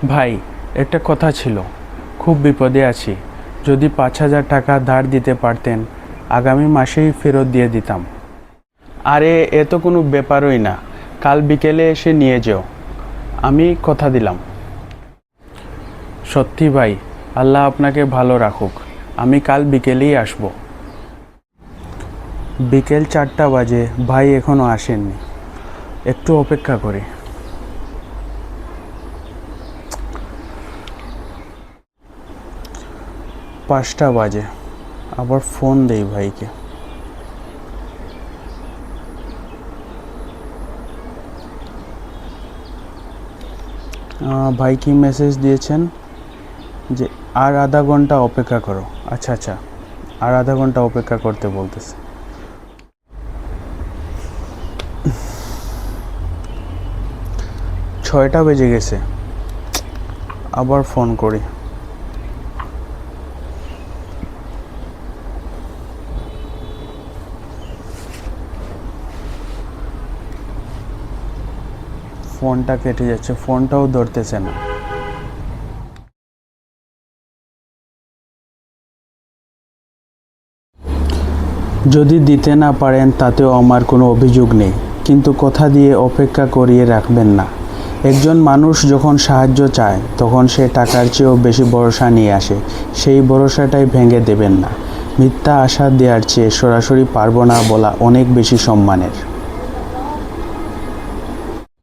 ভাই, একটা কথা ছিল, খুব বিপদে আছি। যদি 5,000 টাকা ধার দিতে পারতেন, আগামী মাসেই ফেরত দিয়ে দিতাম। আরে এ তো কোনো ব্যাপারই না, কাল বিকেলে এসে নিয়ে যেও, আমি কথা দিলাম। সত্যি ভাই, আল্লাহ আপনাকে ভালো রাখুক। আমি কাল বিকেলেই আসব। বিকেল 4টা বাজে, ভাই এখনও আসেননি। একটু অপেক্ষা করি। 5টা বাজে, আবার ফোন দেই ভাইকে। ভাই কি মেসেজ দিয়েছেন যে আর আধা ঘন্টা অপেক্ষা করো। আচ্ছা আচ্ছা, আর আধা ঘন্টা অপেক্ষা করতে বলতেছে। 6টা বেজে গেছে, আবার ফোন করি। ফোনটা কেটে যাচ্ছে, ফোনটাও ধরতেছে না। যদি দিতে না পারেন তাতেও আমার কোনো অভিযোগ নেই, কিন্তু কথা দিয়ে অপেক্ষা করিয়ে রাখবেন না। একজন মানুষ যখন সাহায্য চায় তখন সে টাকার চেয়েও বেশি ভরসা নিয়ে আসে। সেই ভরসাটাই ভেঙে দেবেন না। মিথ্যা আশা দেওয়ার চেয়ে সরাসরি পারবো না বলা অনেক বেশি সম্মানের।